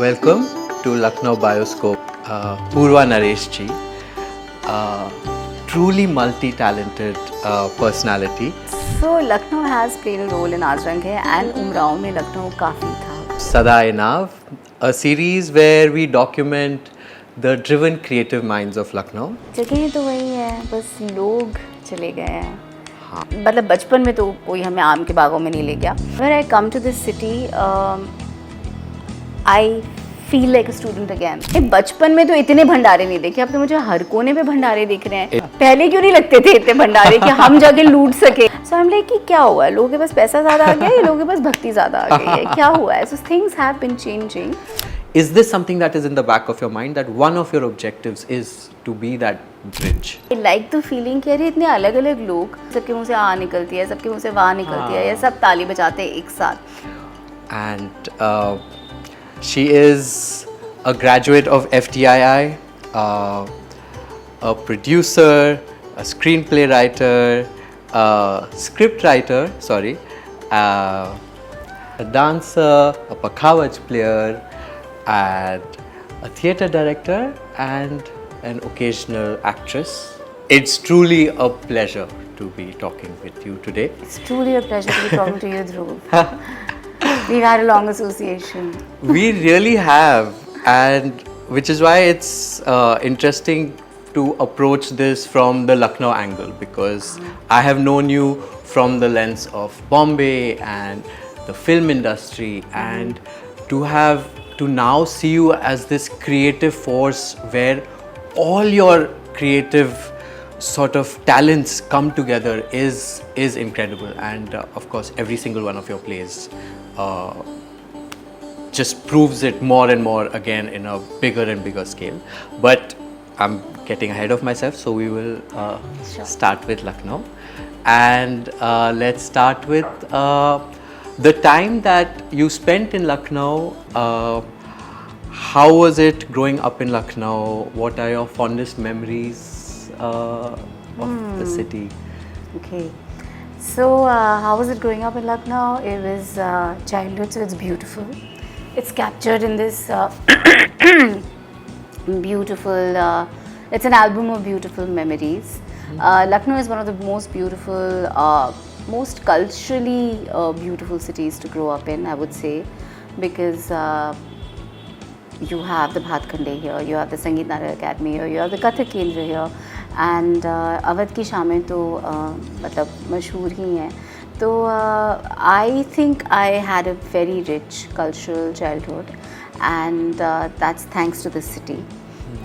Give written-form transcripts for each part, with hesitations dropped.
Welcome to Lucknow Bioscope. Purva Naresh ji, truly multi-talented personality. So Lucknow has played a role in Aaj Rang Hai and Umrao mein Lucknow काफी था. Sada Enav, a series where we document the driven creative minds of Lucknow. जगह तो वही है, बस लोग चले गए हैं. मतलब बचपन में तो कोई हमें आम के बागों में नहीं ले गया. When I come to this city, I feel like a student again. बचपन में तो इतने भंडारे नहीं देखे, अब तो मुझे हर कोने पे भंडारे दिख रहे हैं. पहले क्यों नहीं लगते थे इतने भंडारे कि हम जाके लूट सके. So I'm like कि क्या हुआ है, लोगों के पास पैसा ज़्यादा आ गया है, लोगों के पास भक्ति ज़्यादा आ गई है, क्या हुआ है. So things have been changing. Is this something that is in the back of your mind, that one of your objectives is to be that bridge? I like the feeling कि अरे इतने अलग अलग लोग, सबके मुँह से आ निकलती है, सबके मुँह से वाह निकलती है, ये सब ताली बजाते हैं एक साथ. And she is a graduate of FTII, a producer, a screenplay writer, a script writer, a dancer, a pakhawaj player, and a theatre director, and an occasional actress. It's truly a pleasure to be talking with you today. It's truly a pleasure to be talking to you, Dhruv. We've had a long association. We really have, and which is why it's interesting to approach this from the Lucknow angle, because I have known you from the lens of Bombay and the film industry, and to now see you as this creative force where all your creative sort of talents come together is incredible. And of course every single one of your plays just proves it more and more again in a bigger and bigger scale. But I'm getting ahead of myself, so we will Sure. start with Lucknow. And let's start with the time that you spent in Lucknow. How was it growing up in Lucknow? What are your fondest memories of the city? Okay. So, how was it growing up in Lucknow? It was childhood, so it's beautiful. It's captured in this beautiful, it's an album of beautiful memories. Lucknow is one of the most beautiful, most culturally beautiful cities to grow up in, I would say, because you have the Bhat Khande here, you have the Sangeet Nara Academy here, you have the Kathak Kendra here, and Awadh की शामें तो मतलब मशहूर ही हैं. तो I think I had a very rich cultural childhood, and that's thanks to the city.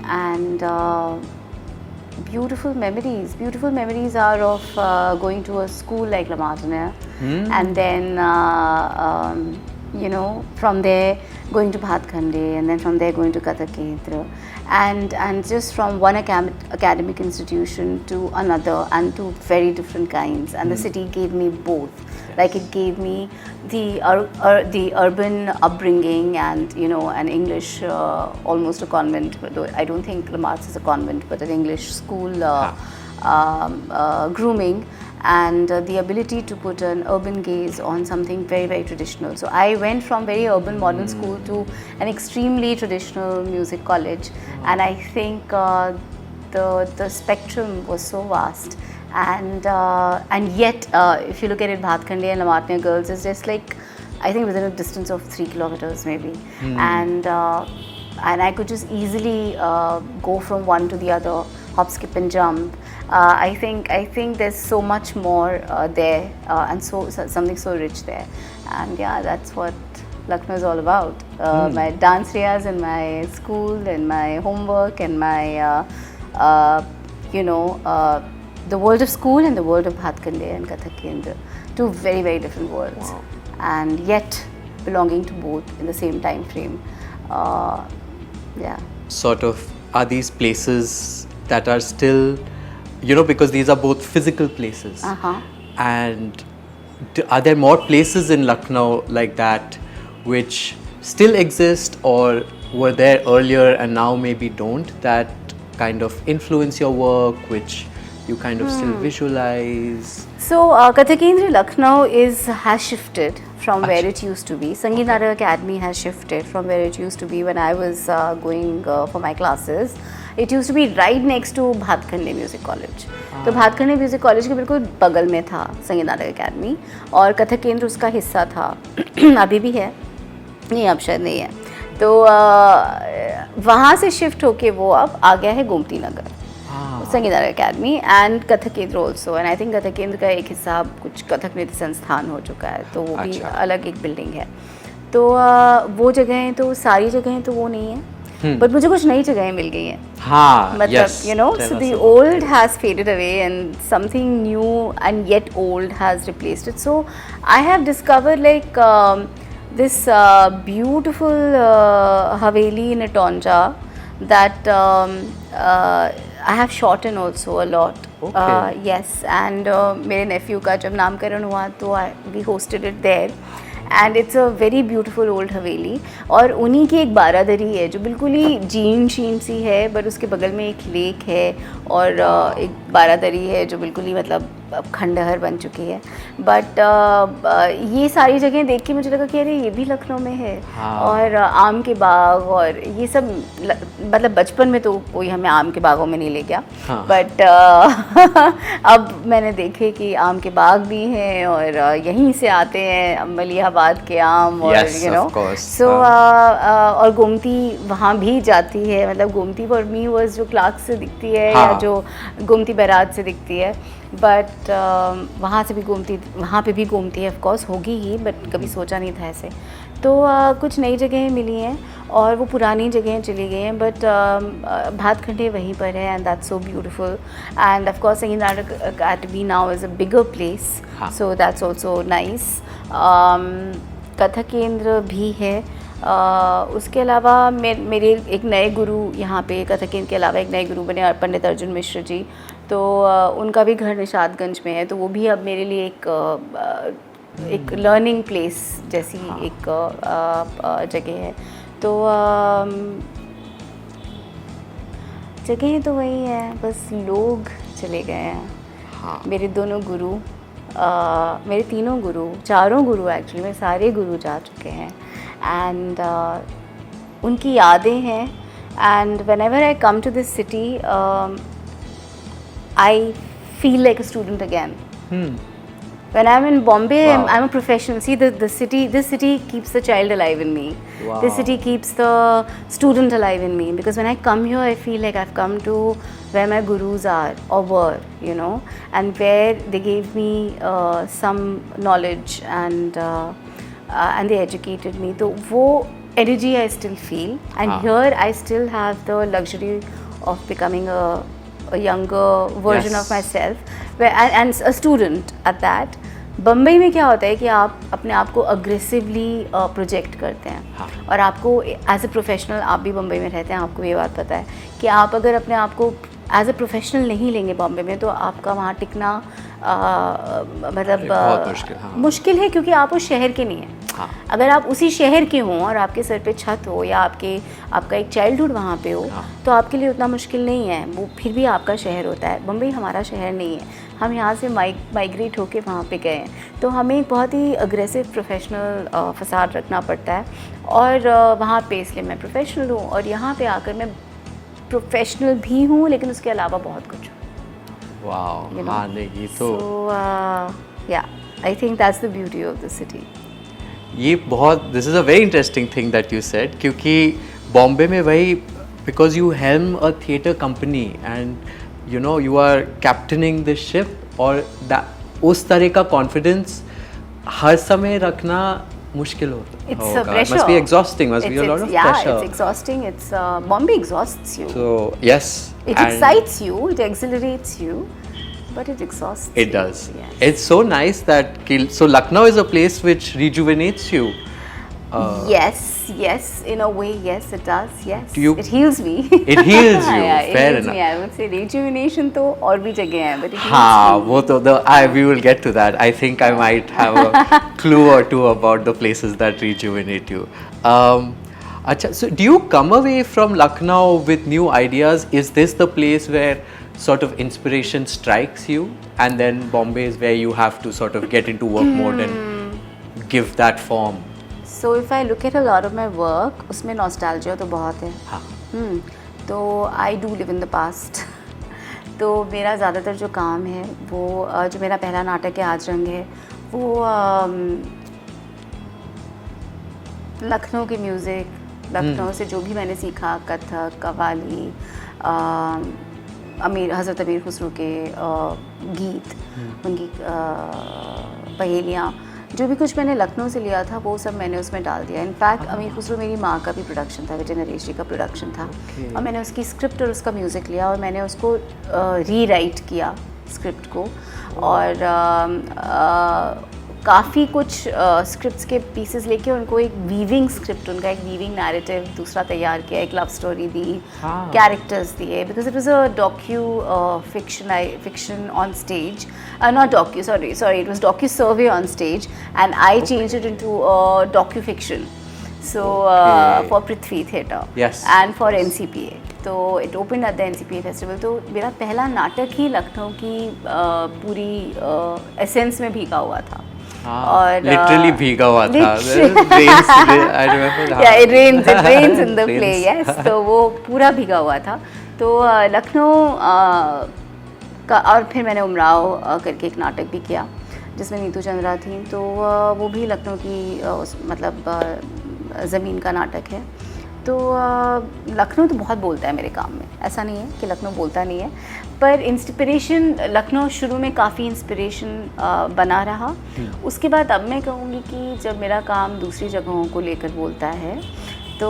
And beautiful memories. Beautiful memories are of going to a school like La Martiniere, and then from there going to Bhat Khande, and then from there going to Kathak Kendra, and just from one academic institution to another, and to very different kinds. And the city gave me both. Like it gave me the urban upbringing, and an English, almost a convent. Though I don't think La Marthe is a convent, but an English school grooming, and the ability to put an urban gaze on something very, very traditional. So I went from very urban modern school to an extremely traditional music college, and I think the spectrum was so vast. And yet, if you look at it, Bhat Khande and La Martiniere girls is just like, I think within a distance of 3 kilometers maybe, and I could just easily go from one to the other, hop, skip, and jump. I think there's so much more there, and so something so rich there, and yeah, that's what Lucknow is all about. My dance riyas in my school, and my homework, and my the world of school and the world of Bhat Khande and Kathak Kendra, two very, very different worlds. Wow. And yet belonging to both in the same time frame. Yeah. Sort of, are these places that are still, because these are both physical places, and are there more places in Lucknow like that which still exist, or were there earlier and now maybe don't, that kind of influence your work, which you kind of still visualize? So Kathak Kendra Lucknow has shifted from where it used to be. Sangeet Natak Academy has shifted from where it used to be when I was going for my classes. It used to be right next to Bhatkhande music college. तो Bhatkhande music college के बिल्कुल बगल में था संगीत नाटक academy, और कथक केंद्र उसका हिस्सा था. अभी भी है, नहीं अब शायद नहीं है. तो वहाँ से शिफ्ट होके वो अब आ गया है गोमती नगर, संगीत नाटक अकेडमी एंड कथक केंद्र also. And I think Kathak केंद्र का एक हिस्सा कुछ कथक नृत्य संस्थान हो चुका है, तो वो भी अलग एक बिल्डिंग है. तो वो जगहें तो सारी जगहें तो वो नहीं है, बट मुझे कुछ नई जगहें मिल गई हैं. हाँ, मतलब you know, so the old has faded away and something new and yet old has replaced it. So I have discovered like this beautiful Haveli in Atonja that I have shot in also a lot. Okay. Yes, and मेरे nephew का जब नामकरण हुआ तो we hosted it there. And it's a very beautiful old हवेली. और उन्हीं की एक बारादरी है जो बिल्कुल ही जीन शीन सी है, बट उसके बगल में एक लेक है और एक बारादरी है जो बिल्कुल ही मतलब खंडहर बन चुकी है. बट ये सारी जगह देख के मुझे लगा कि अरे ये भी लखनऊ में है. हाँ. और आम के बाग और ये सब, मतलब बचपन में तो कोई हमें आम के बागों में नहीं ले गया. हाँ. बट अब मैंने देखे कि आम के बाग भी हैं और यहीं से आते हैं मलिहाबाद के आम, और यू नो सो. और गोमती वहाँ भी जाती है, मतलब गोमती फॉर मी वाज जो क्लार्क से दिखती है. हाँ. या जो गोमती बैराज से दिखती है, बट वहाँ से भी गोमती, वहाँ पे भी गोमती है, ऑफ कोर्स होगी ही, बट कभी सोचा नहीं था ऐसे. तो कुछ नई जगहें मिली हैं और वो पुरानी जगहें चली गई हैं, बट भातखंडे वहीं पर है and that's so beautiful. End of course संगीत नाटक academy now is a bigger place, so that's also nice. Kathak केंद्र भी है. उसके अलावा मेरे एक नए गुरु यहाँ पे कथक केंद्र के अलावा एक नए गुरु बने पंडित अर्जुन मिश्र जी. तो उनका भी घर निशादगंज में है, तो वो भी अब मेरे लिए एक लर्निंग प्लेस जैसी एक जगह है. तो जगह तो वही है, बस लोग चले गए हैं. हाँ. मेरे दोनों गुरु, मेरे तीनों गुरु, चारों गुरु एक्चुअली, मेरे सारे गुरु जा चुके हैं. एंड उनकी यादें हैं. And whenever I come to this city I feel like a student again. When I'm in Bombay, wow. I'm a professional. See, this city keeps the child alive in me. Wow. This city keeps the student alive in me. Because when I come here, I feel like I've come to where my gurus are or were, you know, and where they gave me some knowledge and they educated me. So, wo energy I still feel, and here I still have the luxury of becoming a younger version of myself, and a student at that. Bombay में क्या होता है कि आप अपने आप को aggressively project करते हैं. हाँ. और आपको एज ए प्रोफेशनल, आप भी बम्बई में रहते हैं, आपको ये बात पता है कि आप अगर अपने आप को एज ए प्रोफेशनल नहीं लेंगे बॉम्बे में, तो आपका वहाँ टिकना मतलब मुश्किल है, क्योंकि आप उस शहर के नहीं हैं. हाँ. अगर आप उसी शहर के हों और आपके सर पे छत हो या आपका एक चाइल्डहुड वहाँ पे हो, हाँ. तो आपके लिए उतना मुश्किल नहीं है. वो फिर भी आपका शहर होता है. बम्बई हमारा शहर नहीं है. हम यहाँ से माइग्रेट होके वहाँ पे गए हैं, तो हमें एक बहुत ही अग्रेसिव प्रोफेशनल फसाद रखना पड़ता है. और वहाँ पे इसलिए मैं प्रोफेशनल हूँ, और यहाँ पे आकर मैं प्रोफेशनल भी हूँ, लेकिन उसके अलावा बहुत कुछ. वाओ, हाँ, नहीं तो या I think that's the beauty of the city. ये बहुत, this is a very interesting thing that you said, क्योंकि बॉम्बे में वही, because you helm a theatre company and you know you are captaining the ship, और उस तरह का confidence हर समय रखना मुश्किल होता है. It's a pressure. Must be exhausting. Must be a lot of pressure. Yeah, it's exhausting. It's Bombay exhausts you. So yes, it excites you. It exhilarates you, but it exhausts. It does. Yes. It's so nice that so Lucknow is a place which rejuvenates you. Yes, in a way, yes, it does. Yes, it heals me. It heals you. Yeah, fair it heals enough. Me. I would say rejuvenation तो और भी जगह है, but it heals हाँ, me. वो तो we will get to that. I think I might have a clue or two about the places that rejuvenate you. अच्छा, so do you come away from Lucknow with new ideas? Is this the place where sort of inspiration strikes you, and then Bombay is where you have to sort of get into work mode and give that form. So if I look at a lot of my work, उसमें nostalgia तो बहुत है. हाँ. तो I do live in the past. तो मेरा ज़्यादातर जो काम है वो जो मेरा पहला नाटक है आज रंग है वो लखनऊ की म्यूज़िक, लखनऊ से जो भी मैंने सीखा, कथक, कव्वाली, हज़रत अमीर खुसरो के गीत, उनकी पहेलियाँ, जो भी कुछ मैंने लखनऊ से लिया था वो सब मैंने उसमें डाल दिया. इनफैक्ट अमीर खुसरो मेरी माँ का भी प्रोडक्शन था, विजय नरेश जी का प्रोडक्शन था. और मैंने उसकी स्क्रिप्ट और उसका म्यूज़िक लिया और मैंने उसको रीराइट किया स्क्रिप्ट को. और काफ़ी कुछ स्क्रिप्ट्स के पीसेस लेके उनको एक वीविंग स्क्रिप्ट, उनका एक वीविंग नैरेटिव दूसरा तैयार किया, एक लव स्टोरी दी, कैरेक्टर्स दिए, because it was a docu fiction on stage, not docu, sorry it was docu survey on stage and I changed it into docu fiction. So for Prithvi Theatre and for NCPA. तो it opened at the NCPA festival. तो मेरा पहला नाटक ही लखनऊ की पूरी essence में भीगा हुआ था. और लिटरली भीगा हुआ था. I remember. Yeah, it rains in the play. Yes. तो वो पूरा भीगा हुआ था. तो लखनऊ का, और फिर मैंने उमराव करके एक नाटक भी किया जिसमें नीतू चंद्रा थी. तो वो भी लखनऊ की मतलब ज़मीन का नाटक है. तो लखनऊ तो बहुत बोलता है मेरे काम में, ऐसा नहीं है कि लखनऊ बोलता नहीं है, पर इंस्पिरेशन लखनऊ शुरू में काफ़ी इंस्पिरेशन बना रहा. उसके बाद अब मैं कहूँगी कि जब मेरा काम दूसरी जगहों को लेकर बोलता है तो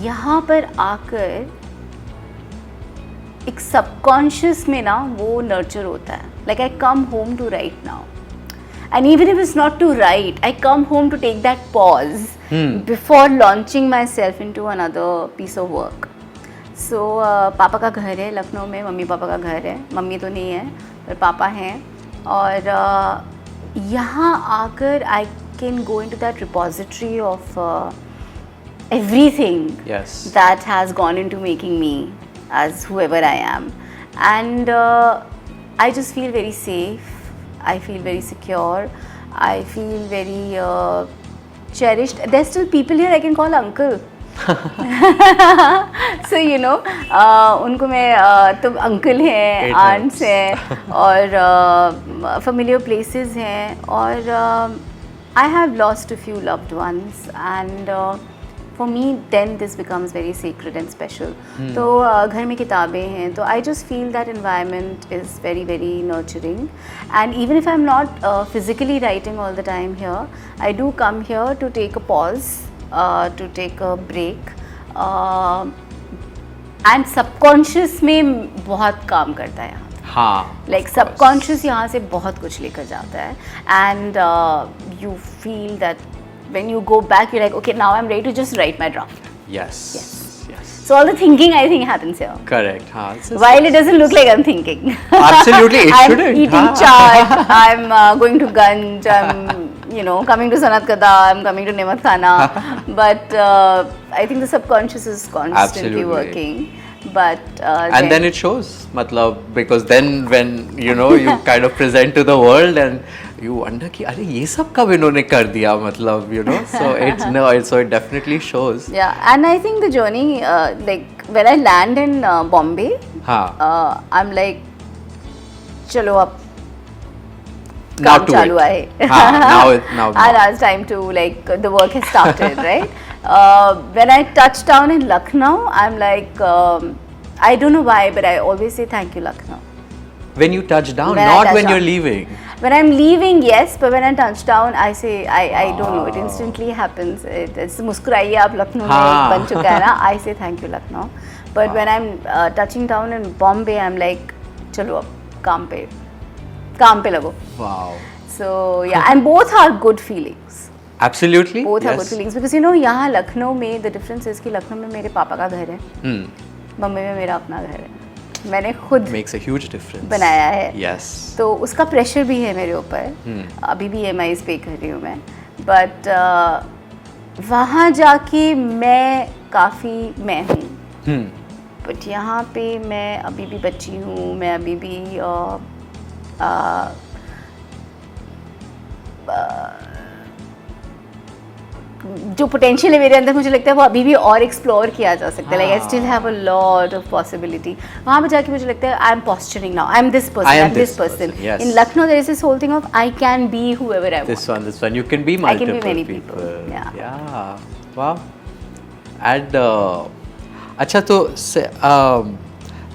यहाँ पर आकर एक सबकॉन्शियस में ना वो नर्चर होता है. Like I come home to right now. And even if it's not to write, I come home to take that pause before launching myself into another piece of work. So पापा का घर है लखनऊ में, mummy papa का घर है. Mummy तो नहीं है पर पापा हैं. और यहाँ आकर I can go into that repository of everything that has gone into making me as whoever I am. And I just feel very safe. I feel very secure. I feel very cherished. There's still people here I can call uncle. So you know, उनको मैं तो uncle हैं, ants हैं, और familiar places हैं, और I have lost a few loved ones, and for me then this becomes very sacred and special. तो घर में किताबें हैं, तो I just feel that environment is very very nurturing. And even if I'm not physically writing all the time here, I do come here to take a pause, to take a break, and subconscious में बहुत काम करता है यहाँ. हाँ, like subconscious यहाँ से बहुत कुछ लेकर जाता है. And you feel that when you go back, you're like, okay, now I'm ready to just write my draft. Yes. So all the thinking, I think, happens here. Correct. While it doesn't look like I'm thinking. Absolutely, it I'm shouldn't. Eating chaat, I'm going to Ganj, I'm coming to Sanat Kada, I'm coming to Nemat Khana. But I think the subconscious is constantly working. But and then it shows, matlab, because then when you kind of present to the world and you wonder कि अरे ये सब कब इन्होंने कर दिया, मतलब so it definitely shows. Yeah, and I think the journey, like when I land in Bombay, I'm like, चलो अब काम चालू है. Now it's time to, like, the work has started, right? When I touch down in Lucknow, I'm like, I don't know why, but I always say thank you, Lucknow. When you touch down, not when you're leaving. When I'm leaving, yes, but when I touch down, I say, I don't know, it instantly happens. It's मुस्कुराइए आप लखनऊ में बन चुका है ना. I say thank you, Lucknow. But when I'm touching down in Bombay, I'm like, चलो अब काम पे लगो. Wow. So yeah, and both are good feelings. Absolutely. Both are good feelings because यहाँ लखनऊ में the difference is कि लखनऊ में मेरे पापा का घर है, बम्बई में मेरा अपना घर है. मैंने खुद makes a huge difference बनाया है. Yes. तो उसका प्रेशर भी है मेरे ऊपर. अभी भी EMIs पे कर रही हूँ मैं. But वहाँ जाके मैं काफ़ी मैं हूँ. बट यहाँ पे मैं अभी भी बच्ची हूँ, मैं अभी भी जो पोटेंशियल है मेरे अंदर, मुझे लगता है वो अभी भी और एक्सप्लोर किया जा सकता है. Like I still have a lot of possibility. वहाँ पे जाके मुझे लगता है I am posturing now, I am this person, I am this person. In Lucknow there is this whole thing of I can be whoever I want. This one, you can be multiple I can be many people. people. Yeah. Wow. And अच्छा तो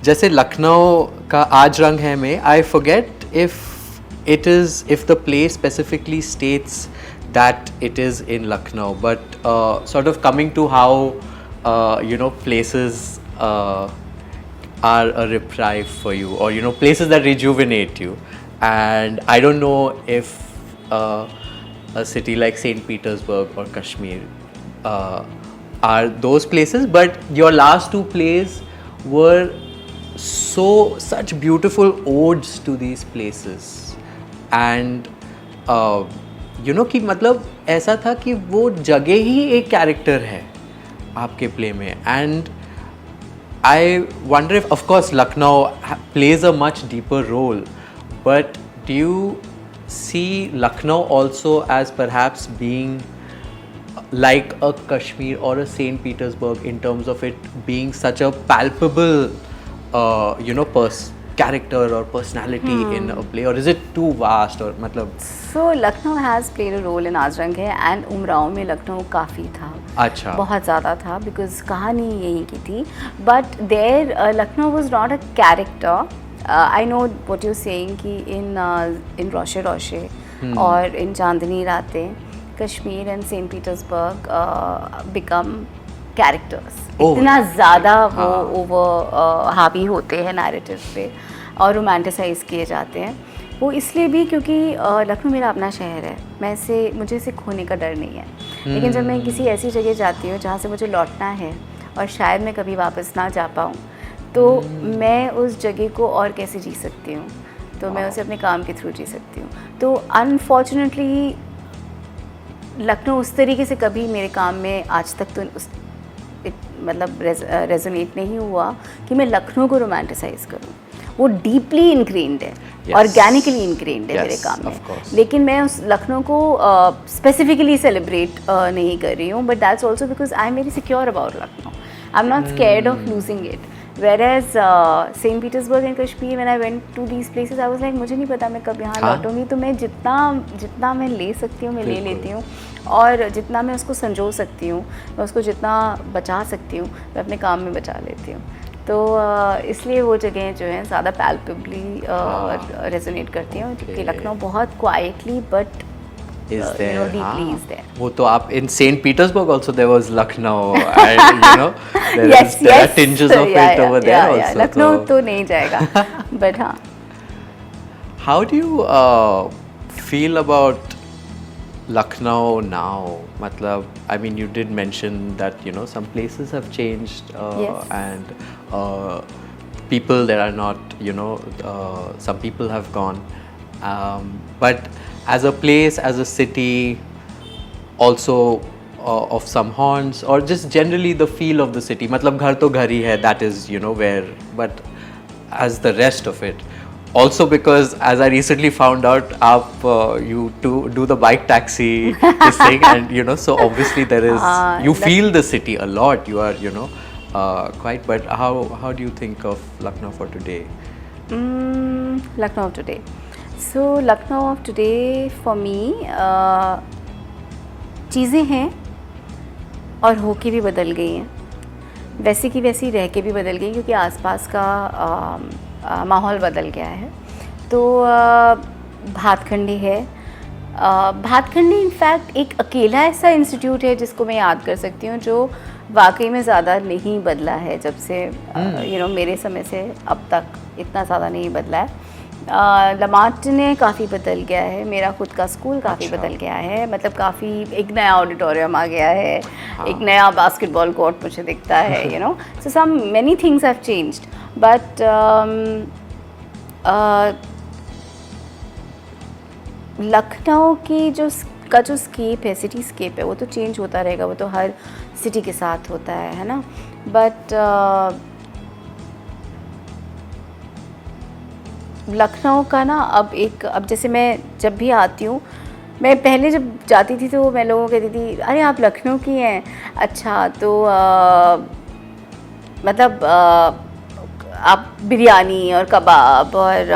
जैसे लखनऊ का आज रंग है में, I forget if the play specifically states that it is in Lucknow, but sort of coming to how places are a reprieve for you, or places that rejuvenate you. And I don't know if a city like St. Petersburg or Kashmir are those places, but your last two plays were such beautiful odes to these places. And कि मतलब ऐसा था कि वो जगह ही एक character है आपके प्ले में. And I wonder if, of course, Lucknow plays a much deeper role, but do you see Lucknow also as perhaps being like a Kashmir or a St. Petersburg in terms of it being such a palpable, character or personality in a play, or is it too vast, or मतलब? So Lucknow has played a role in आज रंग है, and Umrao में लखनऊ काफ़ी था. अच्छा. बहुत ज़्यादा था, because कहानी यहीं की थी. But there Lucknow was not a character. I know what you're saying कि in रोशे रोशे और in चांदनी रातें, Kashmir and St. Petersburg become characters. इतना ज़्यादा वो ओवर हावी होते हैं नैरेटिव पे और रोमांटिसाइज किए जाते हैं. वो इसलिए भी क्योंकि लखनऊ मेरा अपना शहर है, मुझे इसे खोने का डर नहीं है. लेकिन जब मैं किसी ऐसी जगह जाती हूँ जहाँ से मुझे लौटना है और शायद मैं कभी वापस ना जा पाऊँ, तो मैं उस जगह को और कैसे जी सकती हूँ. तो मैं उसे अपने काम के थ्रू जी सकती हूँ. तो अनफॉर्चुनेटली लखनऊ उस तरीके से कभी मेरे काम में आज तक तो मतलब रेजोनेट नहीं हुआ कि मैं लखनऊ को रोमांटिसाइज करूँ. वो डीपली इनग्रेन्ड है, ऑर्गेनिकली इनग्रेन्ड है मेरे काम में. लेकिन मैं उस लखनऊ को स्पेसिफिकली सेलिब्रेट नहीं कर रही हूँ. But that's also because I am very secure about Lucknow. I am not scared of losing it. Whereas St. Petersburg and Kashmir, when I went to these places, I was like, मुझे नहीं पता मैं कब यहाँ लौटूंगी. तो मैं जितना मैं ले सकती हूँ मैं ले लेती हूँ, और जितना मैं उसको संजो सकती हूँ, मैं उसको जितना बचा सकती हूँ मैं अपने काम में बचा लेती हूँ. तो इसलिए वो जगहें जो हैं ज़्यादा पैल्पेबली रेजोनेट करती हैं, क्योंकि लखनऊ बहुत quietly but deeply is there. वो तो आप in St. Petersburg also there was Lucknow, and there are tinges of it over there also. Lucknow तो नहीं जाएगा, but हाँ. How do you feel about Lucknow now? मतलब, I mean, you did mention that some places have changed, and people there are not, some people have gone, but as a place, as a city, also of some haunts, or just generally the feel of the city. मतलब घर तो घर ही है, that is where, but as the rest of it. Also because as I recently found out, you do the bike taxi this thing, and so obviously there is you feel the city a lot. You are quite. But how do you think of Lucknow for today? Lucknow of today. So Lucknow of today for me, चीज़ें हैं और हो के भी बदल गई हैं, वैसे की वैसी रह के भी बदल गई, क्योंकि आसपास का माहौल बदल गया है. तो भातखंडी है. भातखंडी इनफैक्ट एक अकेला ऐसा इंस्टीट्यूट है जिसको मैं याद कर सकती हूँ जो वाकई में ज़्यादा नहीं बदला है. जब से मेरे समय से अब तक इतना ज़्यादा नहीं बदला है. लमाट ने काफ़ी बदल गया है. मेरा खुद का स्कूल काफ़ी बदल गया है. मतलब काफ़ी एक नया ऑडिटोरियम आ गया है, एक नया बास्केटबॉल कोर्ट मुझे दिखता है. So some many things have changed, but Lucknow की जो स्केप है, सिटी स्केप है, वो तो चेंज होता रहेगा. वो तो हर सिटी के साथ होता है ना. बट लखनऊ का ना अब जैसे मैं जब भी आती हूँ, मैं पहले जब जाती थी तो मैं लोगों को कहती थी अरे आप लखनऊ की हैं, अच्छा तो मतलब आप बिरयानी और कबाब और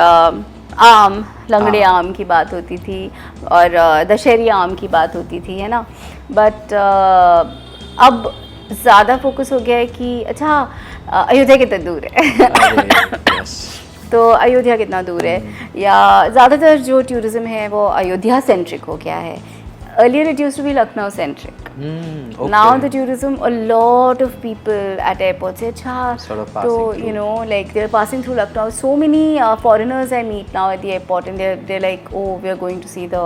आम, लंगड़े आम की बात होती थी और दशहरी आम की बात होती थी, है ना। बट अब ज़्यादा फोकस हो गया है कि अच्छा अयोध्या कितना दूर है yes. तो अयोध्या कितना दूर है, या ज़्यादातर जो टूरिज़्म है वो अयोध्या सेंट्रिक हो गया है. Earlier it used to be Lucknow centric. Okay. Now the tourism, a lot of people at airports say, "Acha, Sort of so passing through. you know, like they're passing through Lucknow." So many foreigners I meet now at the airport, and they're like, "Oh, we are going to see the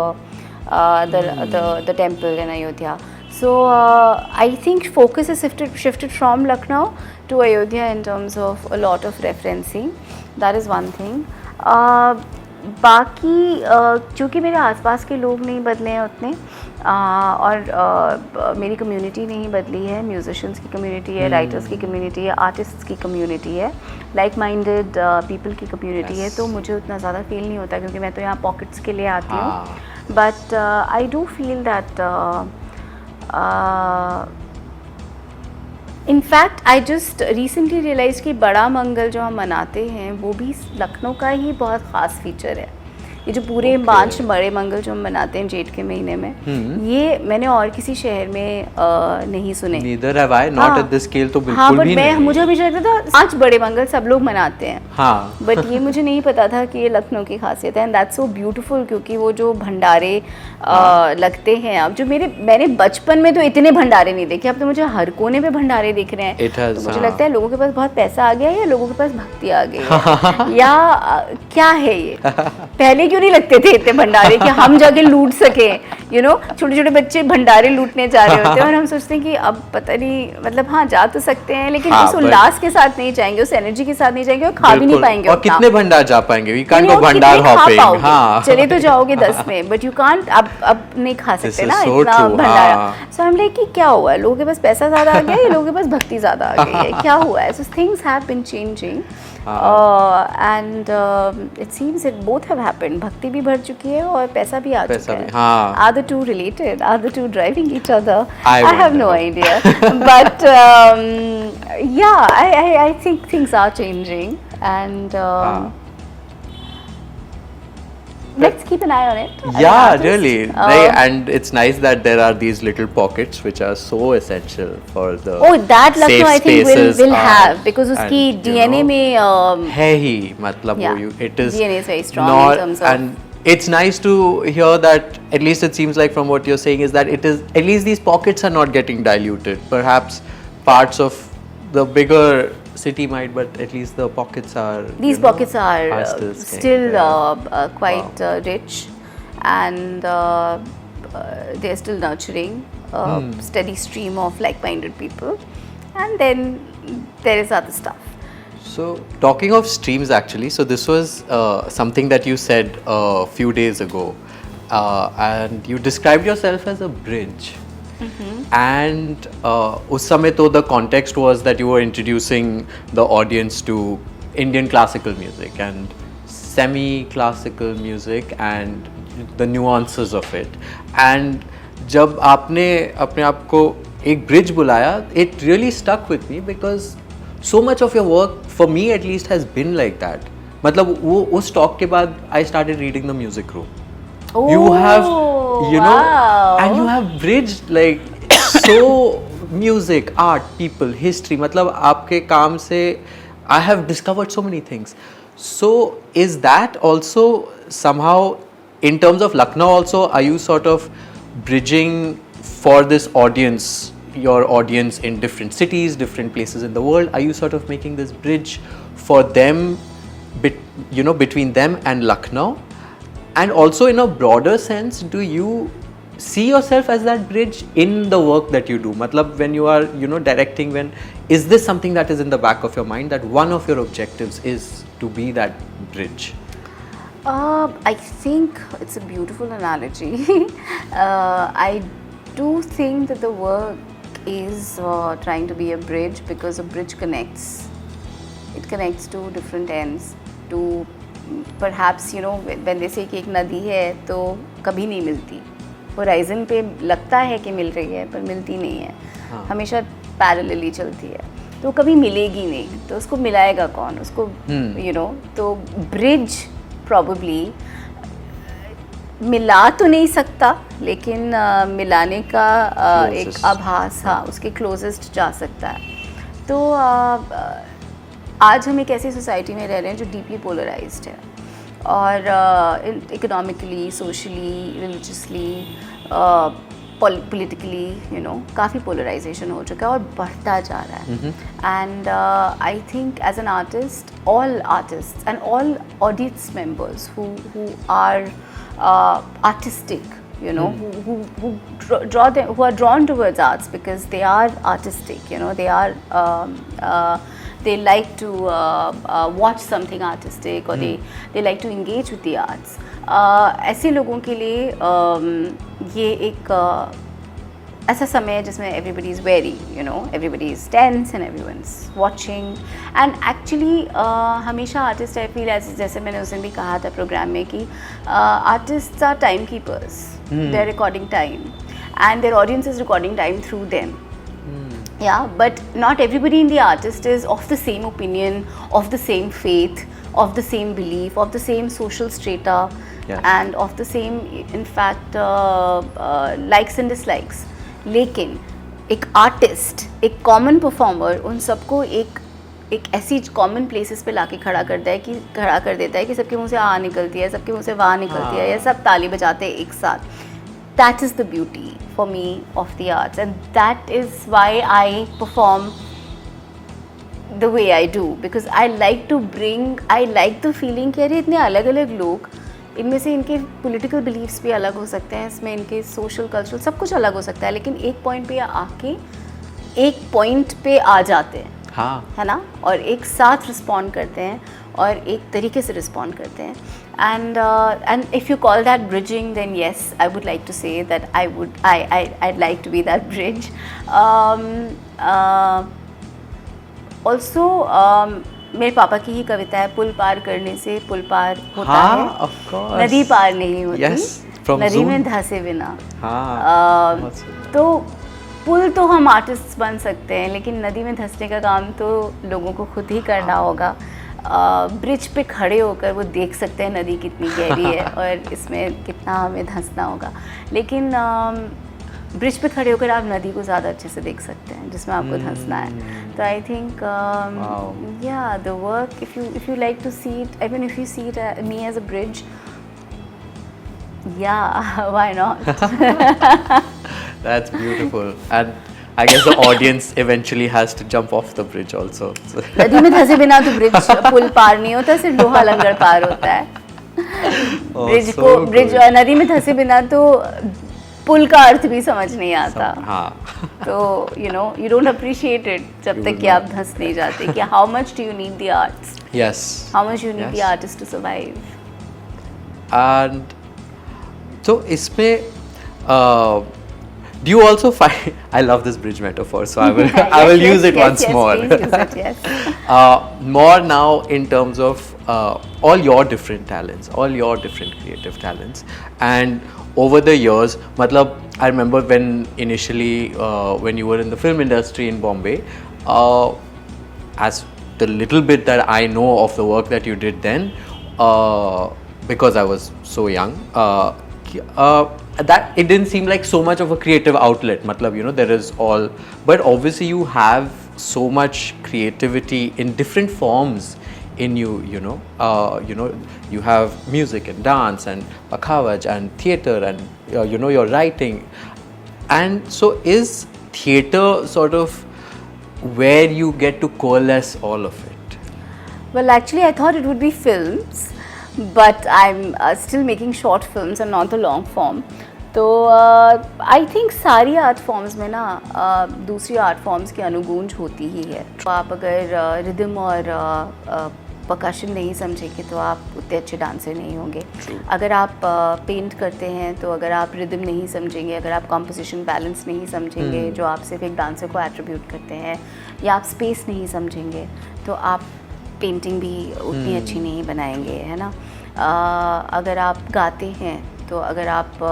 temple in Ayodhya." So I think focus has shifted from Lucknow to Ayodhya in terms of a lot of referencing. That is one thing. बाकी चूँकि मेरे आसपास के लोग नहीं बदले हैं उतने, और मेरी कम्युनिटी नहीं बदली है, म्यूजिशियंस की कम्युनिटी है, राइटर्स की कम्युनिटी है, आर्टिस्ट्स की कम्युनिटी है, लाइक माइंडेड पीपल की कम्युनिटी है, तो मुझे उतना ज़्यादा फील नहीं होता क्योंकि मैं तो यहाँ पॉकेट्स के लिए आती हूँ. But I do feel that in fact I just recently realize कि बड़ा मंगल जो हम मनाते हैं वो भी लखनऊ का ही बहुत ख़ास फीचर है. ये जो पूरे 5 बड़े मंगल जो हम मनाते हैं जेठ के महीने में, ये मैंने और किसी शहर में नहीं सुने. Neither have I, not at this scale तो बिल्कुल हाँ, भी नहीं. मुझे हमेशा लगता था 5 बड़े मंगल सब लोग मनाते हैं. हाँ. बट ये मुझे नहीं पता था कि ये लखनऊ की खासियत है. एंड दैट्स सो ब्यूटीफुल, क्योंकि वो जो भंडारे लगते हैं, अब जो मैंने बचपन में तो इतने भंडारे नहीं देखे, अब तो मुझे हर कोने पे भंडारे दिख रहे हैं. तो मुझे लगता है लोगों के पास बहुत पैसा आ गया है या लोगों के पास भक्ति आ गई है या क्या है ये. पहले क्यों नहीं लगते थे इतने भंडारे कि हम जाके लूट सके. यू नो, छोटे छोटे बच्चे भंडारे लूटने जा रहे होते हैं और हम सोचते हैं कि अब पता नहीं, मतलब हाँ जा तो सकते हैं लेकिन उस उल्लास के साथ नहीं जाएंगे, उस एनर्जी के साथ नहीं जाएंगे और खा भी नहीं पाएंगे. और कितने भंडार जा पाएंगे? वी कांट गो भंडार हॉपिंग. हाँ, चले तो जाओगे 10 में, बट यू कांट अब नहीं खा सकते ना इतना भंडारा. सो आई एम लाइक कि क्या हुआ है, लोगों के पास पैसा ज़्यादा आ गया है या लोगों के पास भक्ति ज़्यादा आ गई है, क्या हुआ है? So things have been changing and it seems that both have happened. भक्ति भी बढ़ चुकी है और पैसा भी आ चुका है. Are the two related? Are the two driving each other? I have no idea. But yeah, I think things are changing, and let's keep an eye on it. Yeah, really. And it's nice that there are these little pockets which are so essential for the that Lucknow I think will have, because उसकी DNA में है ही, मतलब वो it is DNA is very strong in terms of. And it's nice to hear that, at least it seems like from what you're saying, is that it is, at least these pockets are not getting diluted. Perhaps parts of the bigger city might, but at least the pockets are. These pockets are still quite rich, and they're still nurturing a steady stream of like-minded people, and then there is other stuff. So talking of streams, actually, so this was something that you said a few days ago, and you described yourself as a bridge. And उस समय तो the context was that you were introducing the audience to Indian classical music and semi-classical music and the nuances of it. And जब आपने अपने आप को एक bridge बुलाया, it really stuck with me because so much of your work, for me at least, has been like that. मतलब वो उस talk के बाद I started reading the music room. You have, you know, and you have bridged like so music, art, people, history. मतलब आपके काम से I have discovered so many things. So is that also somehow, in terms of Lucknow also, are you sort of bridging for this audience, your audience in different cities, different places in the world? Are you sort of making this bridge for them, you know, between them and Lucknow? And also in a broader sense, do you see yourself as that bridge in the work that you do? Matlab, when you are, you know, directing, is this something that is in the back of your mind, that one of your objectives is to be that bridge? I think it's a beautiful analogy. I do think that the work is trying to be a bridge, because a bridge connects. It connects to different ends, to perhaps you know when they से कि एक नदी है तो कभी नहीं मिलती, horizon पे लगता है कि मिल रही है पर मिलती नहीं है, हमेशा पैरेलली चलती है, तो कभी मिलेगी नहीं, तो उसको मिलाएगा कौन उसको, यू नो। तो ब्रिज प्रॉबली मिला तो नहीं सकता, लेकिन मिलाने का एक आभास, हाँ, उसके क्लोजेस्ट जा सकता है। तो आज हम एक ऐसी सोसाइटी में रह रहे हैं जो डीपली पोलराइज्ड है, और economically, socially, religiously, politically, you know, काफ़ी पोलराइजेशन हो चुका है और बढ़ता जा रहा है। And I think as an artist, all artist and all audience members who are artistic, you know, who are drawn towards arts because they are artistic, you know, they like to watch something artistic, or they like to engage with the arts. ऐसे लोगों के लिए ये एक ऐसा समय है जिसमें everybody is wary, you know, everybody is tense and everyone's watching. And actually हमेशा artist I feel जैसे मैंने उस दिन भी कहा था प्रोग्राम में कि artists are timekeepers. They're recording time and their audience is recording time through them. Yeah, but not everybody in the artist is of the same opinion, of the same faith, of the same belief, of the same social strata, and of the same, in fact, likes and dislikes. लेकिन एक artist, एक common performer उन सबको एक ऐसी common places पे लाके खड़ा कर देता है कि सबके मुंह से आ निकलती है, सबके मुंह से वाह निकलती है, या सब ताली बजाते हैं एक साथ. That is the beauty for me of the arts, and that is why I perform the way I do, because I like the feeling कि अरे इतने अलग अलग लोग, इनमें से इनके पॉलिटिकल बिलीफ्स भी अलग हो सकते हैं, इसमें इनके सोशल कल्चरल सब कुछ अलग हो सकता है, लेकिन एक पॉइंट पे आके एक पॉइंट पे आ जाते हैं, हाँ, है ना, और एक साथ रिस्पॉन्ड करते हैं और एक तरीके से रिस्पॉन्ड करते हैं. And if you call that bridging, then yes, I would like to say that I'd like to be that bridge. Also मेरे पापा की ही कविता है, पुल पार करने से पुल पार होता है, of course. नदी पार नहीं होती, yes, नदी में धंसे बिना. हाँ, तो पुल तो हम आर्टिस्ट बन सकते हैं, लेकिन नदी में धंसने का काम तो लोगों को खुद ही करना होगा. ब्रिज पे खड़े होकर वो देख सकते हैं नदी कितनी गहरी है और इसमें कितना हमें धंसना होगा, लेकिन ब्रिज पे खड़े होकर आप नदी को ज़्यादा अच्छे से देख सकते हैं जिसमें आपको धंसना है. तो I think yeah the work, if you like to see it, even if you see it me as a bridge, yeah, why not? That's beautiful. And I guess the audience eventually has to jump off the bridge also. नदी में धंसे बिना तो bridge पुल पार नहीं होता, सिर्फ लोहा लंगर पार होता है. ब्रिज को ब्रिज नदी में धंसे बिना तो पुल का अर्थ भी समझ नहीं आता. हाँ. तो you know, you don't appreciate it जब तक कि आप धंस नहीं जाते कि how much do you need the arts? Yes. How much you need the artist to survive? And so इसमें do you also find, I love this bridge metaphor, so I will I will use it once more. Please use it, yes. More now in terms of all your different talents, all your different creative talents, and over the years, matlab, I remember when initially when you were in the film industry in Bombay, as the little bit that I know of the work that you did then, because I was so young, that it didn't seem like so much of a creative outlet. Matlab, you know, there is all, but obviously you have so much creativity in different forms in you. You know, you have music and dance and pakhavaj and theatre and you know, your writing. And so is theatre sort of where you get to coalesce all of it? Well, actually I thought it would be films, but I'm still making short films and not the long form. तो I think सारी art forms में ना दूसरी art forms की अनुगूंज होती ही है. तो आप अगर रिदम और परकशन नहीं समझेंगे तो आप उतने अच्छे डांसर नहीं होंगे. अगर आप पेंट करते हैं तो अगर आप रिदम नहीं समझेंगे, अगर आप कॉम्पोजिशन बैलेंस नहीं समझेंगे जो आप सिर्फ एक डांसर को एट्रीब्यूट करते हैं, या आप स्पेस नहीं समझेंगे, तो आप पेंटिंग भी उतनी अच्छी नहीं बनाएंगे, है ना। अगर आप गाते हैं तो अगर आप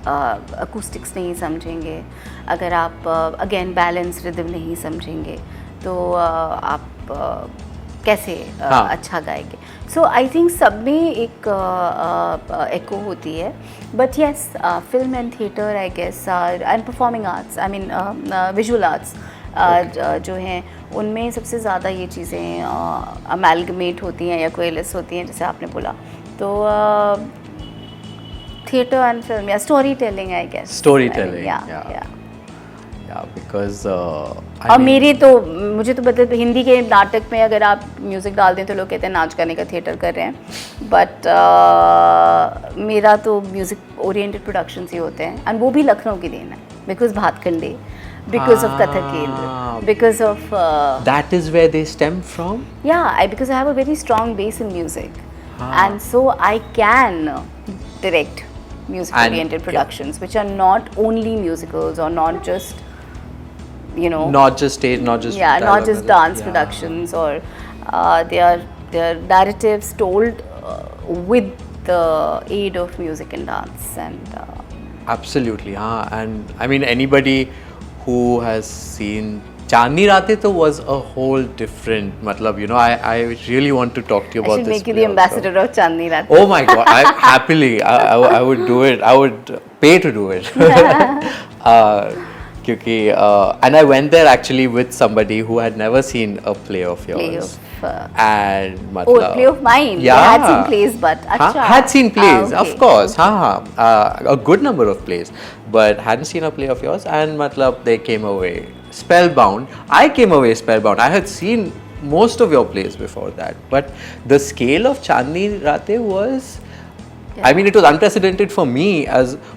अकूस्टिक्स नहीं समझेंगे, अगर आप अगेन बैलेंस रिदम नहीं समझेंगे, तो आप कैसे अच्छा गाएंगे। सो आई थिंक सब में एक एको होती है, but yes film and theatre I guess and performing arts, I mean visual arts जो हैं उनमें सबसे ज़्यादा ये चीज़ें अमेलगमेट होती हैं या कोएलिस होती हैं, जैसे आपने बोला। तो थिएटर एंड फिल्म या story telling I guess, story telling, because और मेरे तो मुझे तो मतलब हिंदी के नाटक में अगर आप म्यूज़िक डाल दें तो लोग कहते हैं नाच गाने का थिएटर कर रहे हैं, बट मेरा तो म्यूज़िक ओरिएंटेड प्रोडक्शंस ही होते हैं, एंड वो भी लखनऊ की देन है, because Bhatkhande, because of Kathakil, because of that is where they stem from. Because I have a very strong base in music, and so I can direct music oriented productions which are not only musicals or not just, you know, not just stage, not just not just dance productions, or they are narratives told with the aid of music and dance, and absolutely, and I mean anybody who has seen Chandni Raate to was a whole different, matlab, you know, I really want to talk to you about this. I should make you the ambassador of Chandni Raate. Oh my God, happily, I would do it. I would pay to do it. Kyunki, and I went there actually with somebody who had never seen a play of yours. And matlab, play of mine. Yeah, I had seen plays, but had seen plays, okay. Of course. A good number of plays, but hadn't seen a play of yours. And matlab, they came away spellbound. I came away spellbound. I had seen most of your plays before that, but the scale of Chandni Raate was, I mean, it was unprecedented for me.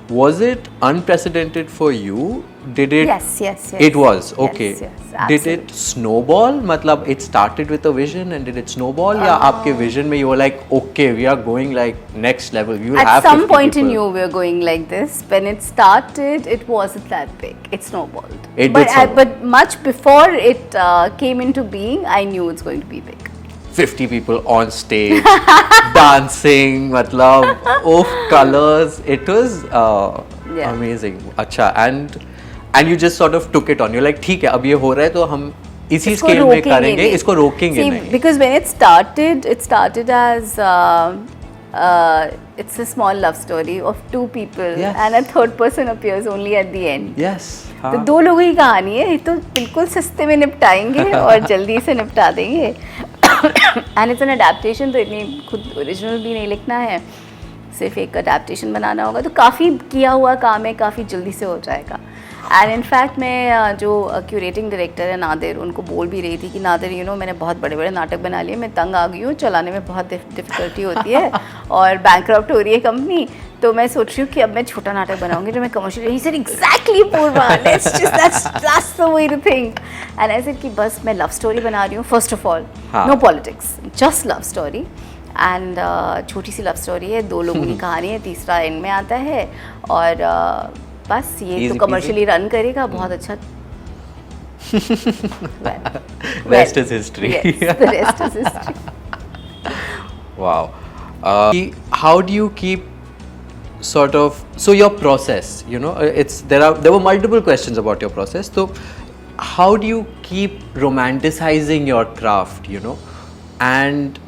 Was it unprecedented for you? Did it? Yes. It was okay. Yes, did it snowball? Matlab, it started with a vision, and did it snowball? या आपके vision में you were like, okay, we are going like next level. We will have 50 people. At some point in you, we were going like this. When it started, it wasn't that big. It snowballed. But much before it came into being, I knew it's going to be big. 50 people on stage, dancing, matlab, colors. It was amazing. अच्छा, and you just sort of took it on. You're like, ठीक है, अब ये हो रहा है तो हम इसी स्केल में करेंगे, इसको रोकेंगे नहीं. Because when it started as it's a small love story of two people, and a third person appears only at the end. Yes. तो दो लोगों की कहानी है, तो बिल्कुल सस्ते में निपटाएंगे और जल्दी से निपटा देंगे. एंड इट्स एन अडेप्टेशन, तो इतनी खुद ओरिजिनल भी नहीं लिखना है, सिर्फ एक अडेप्टेशन बनाना होगा, तो काफ़ी किया हुआ काम है, काफ़ी जल्दी से हो जाएगा. एंड इनफैक्ट मैं जो क्यूरेटिंग डायरेक्टर है नादिर, उनको बोल भी रही थी कि नादिर, यू नो, मैंने बहुत बड़े बड़े नाटक बना लिए, मैं तंग आ गई हूँ, चलाने में बहुत डिफ़िकल्टी होती है और बैंकरप्ट हो रही है कंपनी, तो मैं सोच रही हूँ कि अब मैं छोटा नाटक बनाऊंगी जो मैं commercial. He said exactly Purva, that's the way to think. And I said कि बस मैं लव स्टोरी बना रही हूँ, first of all no politics, just love story, and छोटी सी लव स्टोरी है, दो लोगों की कहानी है, तीसरा एंड में आता है, और बस ये तो कमर्शियली रन करेगा बहुत अच्छा. Rest is history. Yes, the rest is history. Wow. How do you keep sort of, so your process, you know, there were multiple questions about your process. So how do you keep romanticizing your craft, you know, and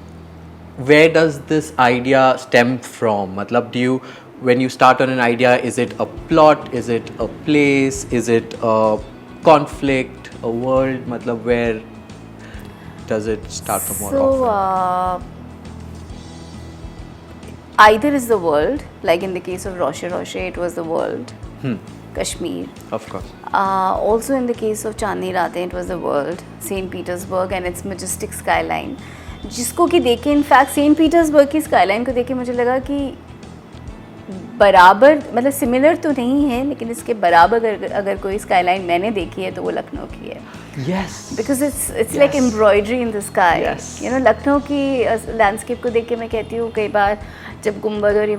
where does this idea stem from? Matlab, when you start on an idea, is it a plot, is it a place, is it a conflict, a world? Matlab, where does it start from? More often? Either is the world, like in the case of Roshe Roshe, it was the world, Kashmir. Of course. Also in the case of Chandni Raate, it was the world, St. Petersburg and its majestic skyline. जिसको कि देखे, in fact Saint Petersburg की skyline को देखे मुझे लगा कि बराबर, मतलब सिमिलर तो नहीं है, लेकिन इसके बराबर अगर कोई स्काईलाइन मैंने देखी है तो वो लखनऊ की है. Yes. Because it's like embroidery in the sky. Yes. You know, Lucknow की लैंडस्केप को देख के मैं कहती हूँ कई बार, जब गुम्बद और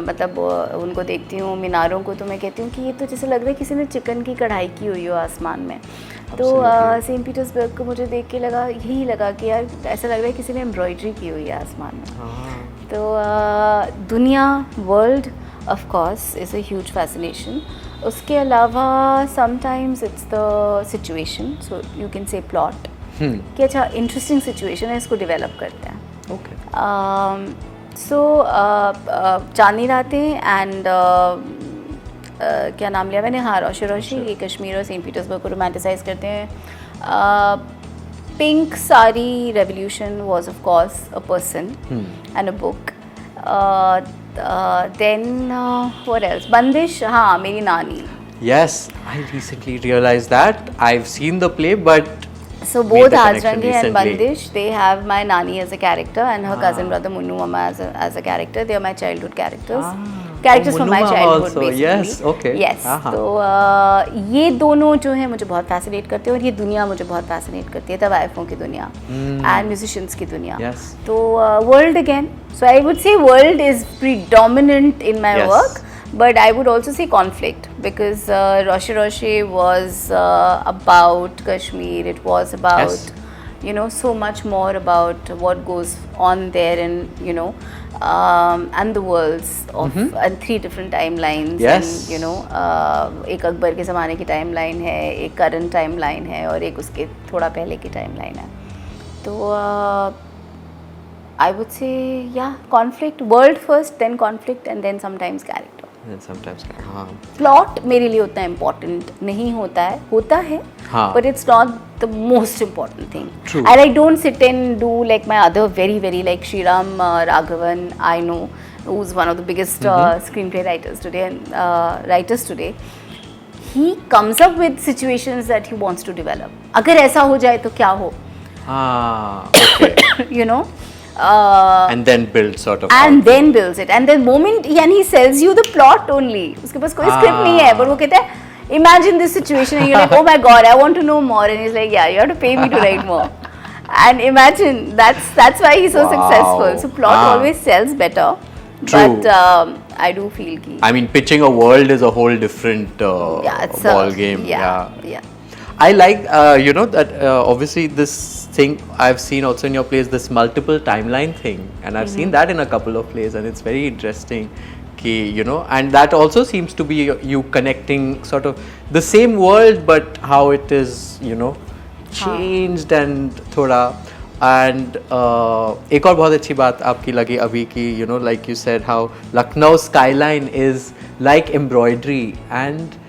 मतलब उनको देखती हूँ, मीनारों को, तो मैं कहती हूँ कि ये तो जैसे लग रहा है किसी ने चिकन की कढ़ाई की हुई हो आसमान में. तो Absolutely. सेंट पीटर्सबर्ग को मुझे देख के लगा, यही लगा कि यार ऐसा लग रहा है किसी ने एम्ब्रॉयडरी की हुई है आसमान में. हाँ. तो दुनिया, world of course is a huge fascination. उसके अलावा sometimes it's the situation, so you can say plot कि अच्छा इंटरेस्टिंग सिचुएशन है, इसको डेवलप करते हैं. Okay. सो चांदनी रातें एंड क्या नाम लिया मैंने, हाँ, रोशी रोशी, ये कश्मीर और सेंट पीटर्सबर्ग को रोमांटिसाइज करते हैं. Pink sari revolution was of course a person and a book. Then what else, Bandish, हाँ, मेरी नानी. Yes, I recently realized that. I've seen the play, but So made both the connection Hajrangi and recently. Bandish, they have my Nani as a character and her cousin brother Munnu Mama as a character. They are my childhood characters. Characters Oh, from Munnu my Mama childhood also. basically. Yes, okay. Yes. Uh-huh. तो ये दोनों जो है मुझे बहुत fascinate करते हैं और ये दुनिया मुझे बहुत फैसिनेट करती है, तवाइफों की दुनिया एंड म्यूजिशियंस की दुनिया. Yes. तो world again, so I would say world is predominant in my Yes. Work. But I would also say conflict because Roshi Roshi was about Kashmir. It was about, Yes. you know, so much more about what goes on there and and the worlds of and 3 different timelines. Yes. And, you know, एक अकबर के ज़माने की timeline है, एक current timeline है और एक उसके थोड़ा पहले की timeline है. तो I would say, yeah, conflict, world first, then conflict, and then sometimes character. And sometimes, हाँ. प्लॉट मेरे लिए उतना इम्पोर्टेंट नहीं होता है, हाँ. But it's not the most important thing. True. And I don't sit and do like my other very like Shriram Raghavan, I know, who is one of the biggest screenplay writers today. He comes up with situations that he wants to develop. अगर ऐसा हो जाए तो क्या हो, Ah, okay. you know. And then build sort of. And out. then builds it, and then moment and he sells you the plot only. उसके पास कोई script नहीं है, but वो कहता है imagine this situation and you're like, oh my god, I want to know more, and he's like, yeah, you have to pay me to write more. And imagine that's why he's so Wow. successful. So plot always sells better. True. But I do feel ki I mean, pitching a world is a whole different it's ball game. yeah. I like, you know, that obviously this thing I've seen also in your plays, this multiple timeline thing, and I've seen that in a couple of plays, and it's very interesting. Ki, you know, and that also seems to be you connecting sort of the same world, but how it is, you know, changed and thoda. And एक और बहुत अच्छी बात आपकी लगी अभी की, you know, like you said, how Lucknow skyline is like embroidery, and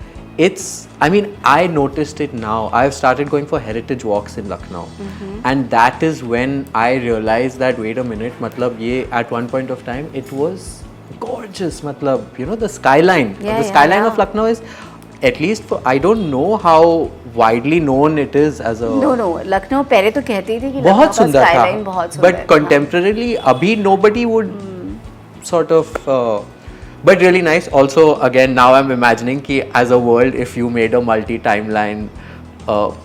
it's, I mean, I noticed it now. I've started going for heritage walks in Lucknow, and that is when I realized that, wait a minute, matlab ye at one point of time it was gorgeous, matlab, you know, the skyline, Yeah, the skyline yeah. of Lucknow is, at least for, I don't know how widely known it is as a No, Lucknow पहले तो कहते ही थे कि बहुत लखनऊ का सुंदर skyline बहुत था, सुंदर but है. contemporarily अभी nobody would sort of but really nice. Also, again, now I'm imagining कि as a world, if you made a multi-timeline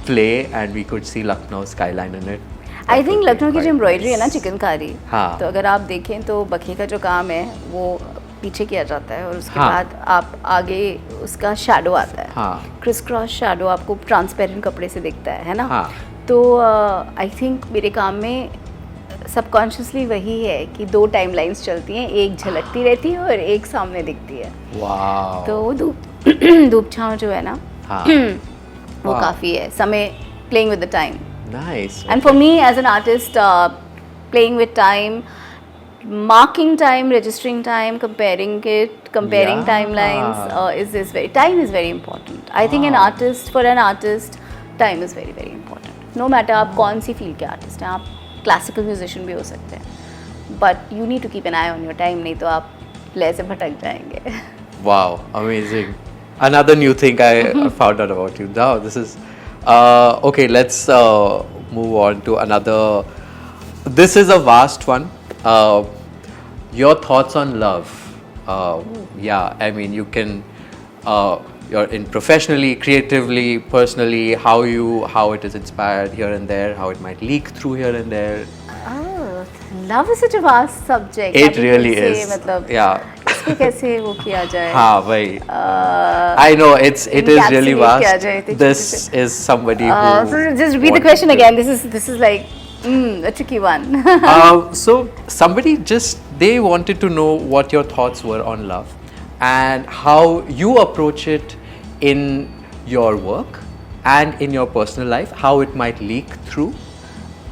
play and we could see Lucknow skyline in it. I think Lucknow की जो embroidery है ना, चिकनकारी, हाँ. तो अगर आप देखें तो बखी का जो काम है वो पीछे किया जाता है और उसके हाँ. बाद आप आगे उसका शैडो आता है, हाँ. क्रिस क्रॉस शैडो आपको ट्रांसपेरेंट कपड़े से दिखता है ना. हाँ. तो आई थिंक मेरे काम में सबकॉन्शियसली वही है कि 2 टाइमलाइंस चलती हैं, एक झलकती रहती है और एक सामने दिखती है. Wow. तो धूप छाँव जो है ना, हाँ. वो Wow. काफ़ी है, समय playing with the time. Nice. And for me as an artist, playing with time, marking time, registering time, comparing Yeah. timelines is very, time is very important. I think for an artist, time is very important. No matter आप कौन सी field के artist हैं, आप classical musician भी हो सकते हैं, but you need to keep an eye on your time, नहीं तो आप लय से भटक जाएंगे. Wow, amazing. Another new thing I found out about you. Now, this is okay. Let's move on to another. This is a vast one. Your thoughts on love. Yeah, I mean, you can. You're in professionally, creatively, personally. How it is inspired here and there. How it might leak through here and there. Oh, love is such a vast subject. It really is. मतलब Yeah. इसको कैसे वो किया जाए. हाँ वही. I know it is really encapsulate vast. किया जाए इतने This छोटे is somebody who. So just repeat the wanted question to- again. This is like a tricky one. So somebody they wanted to know what your thoughts were on love and how you approach it in your work and in your personal life, how it might leak through,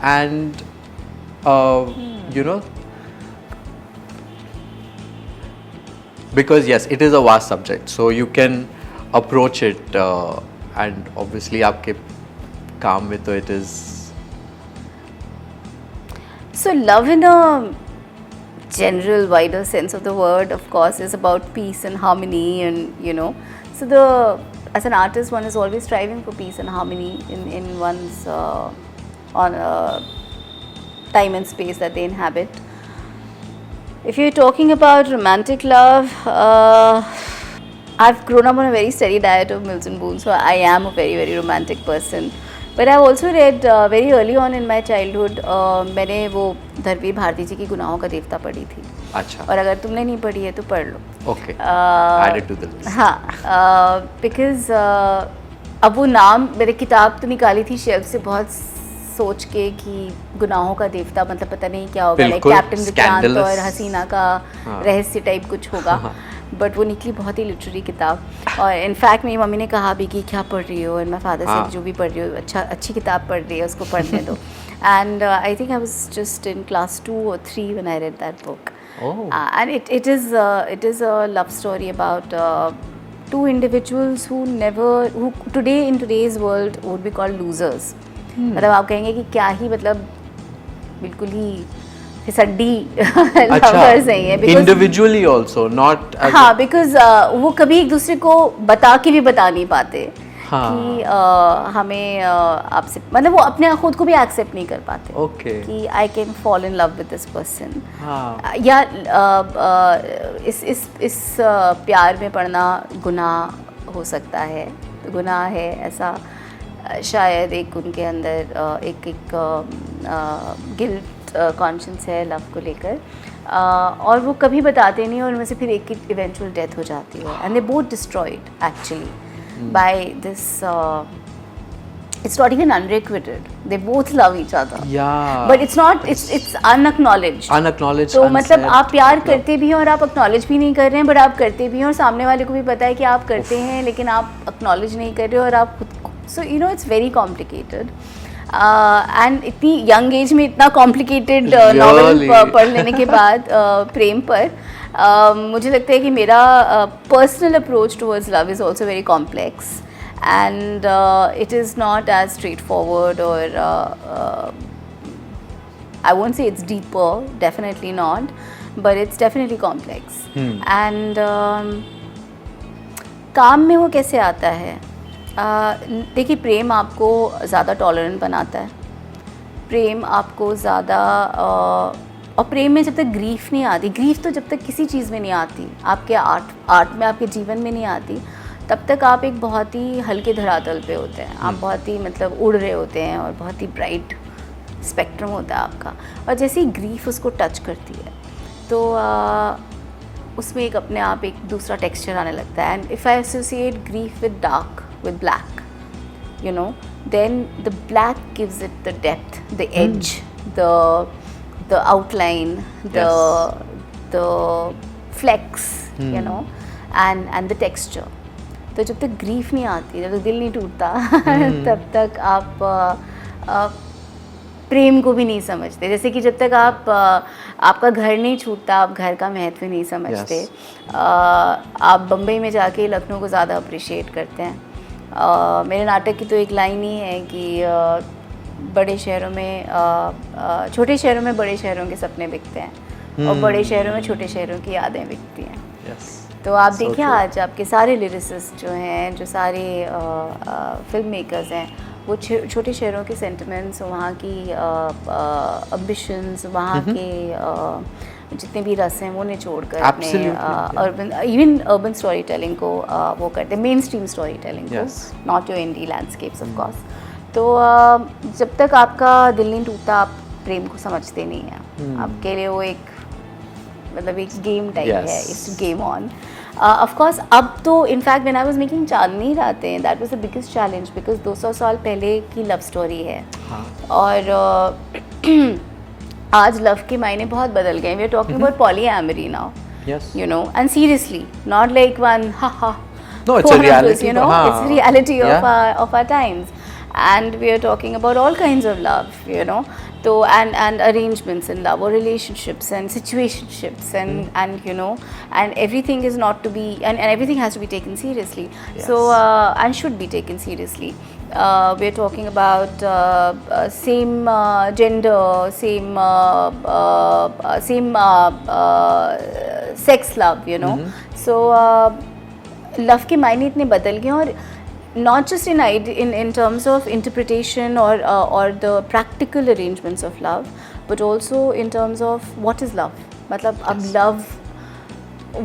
and you know, because yes, it is a vast subject, so you can approach it and obviously आपके काम में तो it is. So love in a general, wider sense of the word, of course, is about peace and harmony, and you know. So as an artist, one is always striving for peace and harmony in one's time and space that they inhabit. If you're talking about romantic love, I've grown up on a very steady diet of Mills and Boon, so I am a very, very romantic person. But I've also read very early on in my childhood, मैंने वो धरवी भारती जी की गुनाहों का देवता पढ़ी थी. अच्छा. और अगर तुमने नहीं पढ़ी है तो पढ़ लो. Okay. Add it to the list. हाँ, because अब वो नाम मैंने किताब तो निकाली थी शेल्फ से बहुत सोच के कि गुनाहों का देवता मतलब पता नहीं क्या होगा, लाइक बिल्कुल, कैप्टन विक्रांत scandalous. और हसीना का रहस्य टाइप कुछ होगा. बट वो निकली बहुत ही लिटरेरी किताब. और इनफैक्ट मेरी मम्मी ने कहा भी कि क्या पढ़ रही हो, एंड माई फादर से जो भी पढ़ रही हो अच्छी किताब पढ़ रही है, उसको पढ़ने दो. And I think I was just in class 2 or 3 when I read that book. Oh. And it is a love story about two individuals who today in today's world would be called losers. मतलब आप कहेंगे कि क्या ही मतलब बिल्कुल ही फिसड्डी lovers नहीं है. Individually also, not. As हाँ, because वो कभी एक दूसरे को बता के भी बता नहीं पाते कि हमें आपसे मतलब वो अपने खुद को भी एक्सेप्ट नहीं कर पाते. Okay. कि I can fall in love with this person. हाँ. या इस प्यार में पड़ना गुनाह हो सकता है, गुनाह है ऐसा शायद एक उनके अंदर एक गिल्ट कॉन्शियंस है लव को लेकर, और वो कभी बताते नहीं और उनमें से फिर एक की इवेंचुअल डेथ हो जाती है. And they both destroyed actually by this. It's not even unrequited. They both love each other. Yeah. But it's unacknowledged. Unacknowledged. तो मतलब unsaid. आप प्यार करते भी हैं और आप acknowledge भी नहीं कर रहे हैं, but आप करते भी हैं और सामने वाले को भी पता है कि आप करते हैं, लेकिन आप acknowledge नहीं कर रहे हो और आप खुद को. So you know it's very complicated. And इतनी young age में इतना complicated novel Really? पढ़ लेने के बाद प्रेम पर मुझे लगता है कि मेरा personal approach towards love is also very complex. And it is not as straightforward, or I won't say it's deeper, definitely not, but it's definitely complex. And काम में वो कैसे आता है? देखिए, प्रेम आपको ज़्यादा टॉलरेंट बनाता है. प्रेम आपको ज़्यादा और प्रेम में जब तक ग्रीफ नहीं आती, ग्रीफ तो जब तक किसी चीज़ में नहीं आती, आपके आर्ट में, आपके जीवन में नहीं आती, तब तक आप एक बहुत ही हल्के धरातल पे होते हैं. आप बहुत ही मतलब उड़ रहे होते हैं और बहुत ही ब्राइट स्पेक्ट्रम होता है आपका. और जैसे ही ग्रीफ उसको टच करती है तो उसमें एक अपने आप एक दूसरा टेक्सचर आने लगता है. And if I associate grief with dark, with black, you know, then the black gives it the depth, the edge, the outline, the flex, you know, and the texture. तो जब तक ग्रीफ नहीं आती, जब तक दिल नहीं टूटता, तब तक आप प्रेम को भी नहीं समझते. जैसे कि जब तक आपका घर नहीं छूटता, आप घर का महत्व नहीं समझते. आप बम्बई में जाके लखनऊ को ज़्यादा अप्रिशिएट करते हैं. मेरे नाटक की तो एक लाइन ही है कि बड़े शहरों में छोटे शहरों में बड़े शहरों के सपने बिकते हैं और बड़े शहरों में छोटे शहरों की यादें बिकती हैं. तो आप देखिए आज आपके सारे लिरिसिस्ट जो हैं, जो सारे फिल्म मेकर्स हैं, वो छोटे शहरों के सेंटिमेंट्स, वहाँ की एम्बिशंस, वहाँ के जितने भी रस हैं वो निचोड़ कर अपने इवन अर्बन स्टोरी टेलिंग को वो करते हैं, मेन स्ट्रीम स्टोरी टेलिंग को, not your indie landscapes of course. तो जब तक आपका दिल नहीं टूटता, आप प्रेम को समझते नहीं हैं. आपके लिए वो एक मतलब एक गेम टाइप Yes. है, it's to game on. Of course, अब तो in fact when I was making Chandni Raatein, that was the biggest challenge because 200 साल पहले की लव स्टोरी है. हाँ. और आज लव के मायने बहुत बदल गए. We are talking about polyamory now. Yes. You know, and seriously, not like one haha. No, it's a reality, You know, हाँ. it's a reality Yeah. of our times, and we are talking about all kinds of love. You know, so and arrangements in love or relationships and situationships and you know, and everything is not to be and everything has to be taken seriously. Yes. So and should be taken seriously. We are talking about same gender, same sex love, you know. So love के मायने इतने बदल गए और not just in terms of interpretation or the practical arrangements of love, but also in terms of what is love. मतलब अब love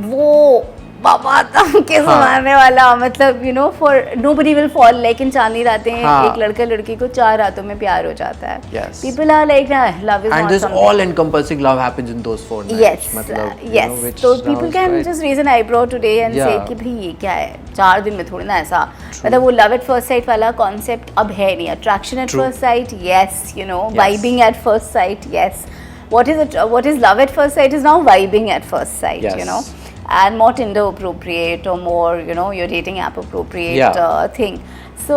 वो बाबा तब के ज़माने वाला मतलब you know for nobody will fall like in चांदनी रातें एक लड़का लड़की को 4 रातों में प्यार हो जाता है. Yes. People are like nah, love is And not this something. all-encompassing love happens in those 4 nights. Yes, मतलब, you yes. know, which So people sounds can right. just raise an eyebrow today and Yeah. say कि भाई ये क्या है 4 दिन में थोड़ी ना ऐसा मतलब वो love at first sight वाला concept अब है नहीं. Attraction at True. first sight, yes, you know, Yes. vibing at first sight, yes. What is love at first sight is now vibing at first sight, Yes. you know, and more Tinder appropriate or more you know your dating app appropriate Yeah. thing. So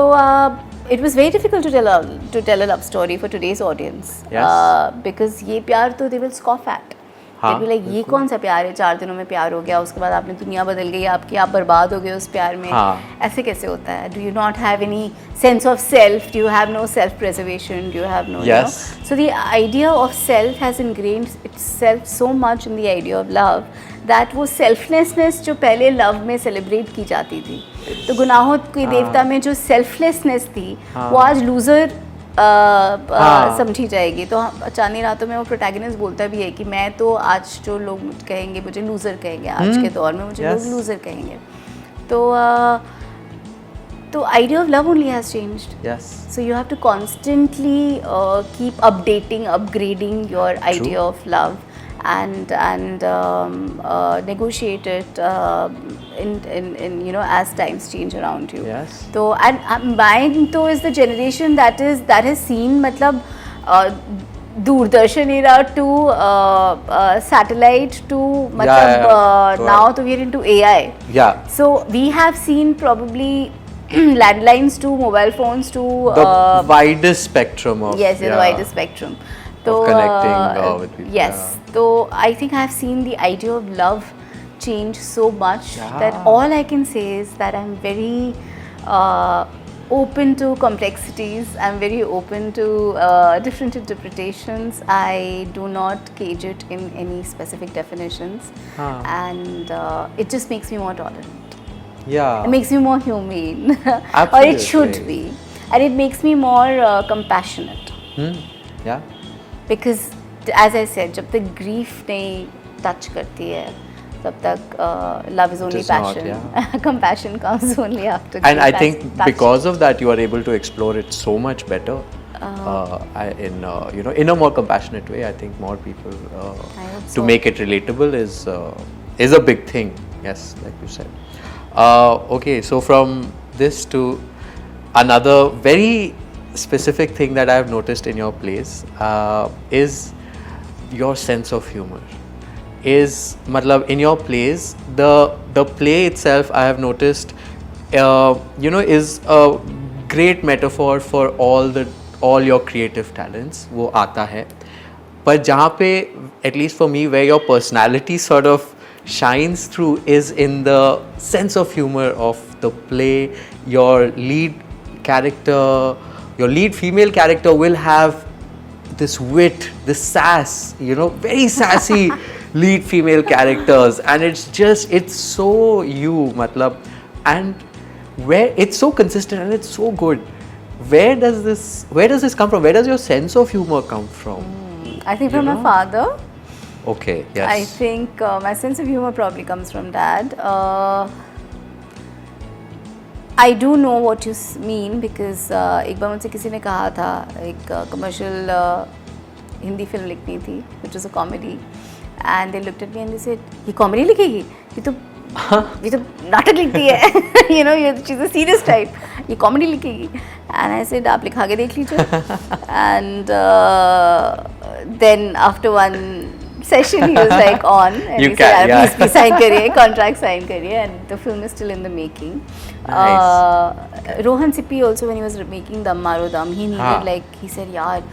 it was very difficult to tell a love story for today's audience. Yes. Because ये प्यार तो they will scoff at. हाँ, like ये कौन सा प्यार है 4 दिनों में प्यार हो गया उसके बाद आपने दुनिया बदल गई आपकी आप बर्बाद हो गए उस प्यार में. हाँ. ऐसे कैसे होता है? Do you not have any sense of self? Do you have no self preservation? Do you have no Yes. So the idea of self has ingrained itself so much in the idea of love that वो selflessness जो पहले love में celebrate की जाती थी तो गुनाहों की देवता में जो सेल्फलेसनेस थी वो आज लूज़र समझी जाएगी. तो चांदनी रातों में वो प्रोटैगनिस्ट बोलता भी है कि मैं तो आज जो लोग कहेंगे मुझे लूज़र कहेंगे आज के दौर में मुझे लोग लूज़र कहेंगे. तो idea of love only has changed. Yes. So you have to constantly keep updating, upgrading your idea of love and negotiate it in you know as times change around you. Yes. So and mine तो is the generation that has seen मतलब Doordarshan era to satellite to मतलब now तो we are into AI. Yeah. So we have seen probably landlines to mobile phones to The widest spectrum of yes, the widest spectrum. So connecting with people. Yes. So I think I have seen the idea of love change so much that Yeah. all I can say is that I'm very open to complexities. I'm very open to different interpretations. I do not cage it in any specific definitions, and it just makes me more tolerant. Yeah. It makes me more humane, or it Absolutely. should be, and it makes me more compassionate. Yeah. Because as I said, जब तक grief नहीं touch करती है, तब तक love is only is not, passion. yeah. Compassion comes only after. And grief I has think touched. because of that, you are able to explore it so much better. In you know, in a more compassionate way. I think more people hope to so. make it relatable is a big thing. Yes, like you said. Okay, so from this to another very specific thing that I have noticed in your plays is your sense of humor. Matlab in your plays, the play itself I have noticed, you know, is a great metaphor for all your creative talents. वो आता है, पर जहाँ पे at least for me where your personality sort of shines through is in the sense of humor of the play. Your lead female character will have this wit, this sass, you know, very sassy lead female characters, and it's so you, matlab, and where it's so consistent and it's so good. Where does this come from? Where does your sense of humor come from? I think from my father. Okay, yes. I think my sense of humor probably comes from dad. I do know what you mean because एक बार मुझसे किसी ने कहा था एक commercial Hindi film लिखनी थी which was a comedy and they looked at me and they said, "ये comedy लिखेगी? ये तो नाटक लिखती है, you know, she's a serious type. ये comedy लिखेगी." And I said, "आप लिखा के देख लीजिए." And then after one session he was like on and You he can, said, yeah. please sign करिए, contract sign करिए, and the film is still in the making. Nice. Rohan Sippy also, when he was making Dam Maro Dam, he needed हाँ. like, he said, यार,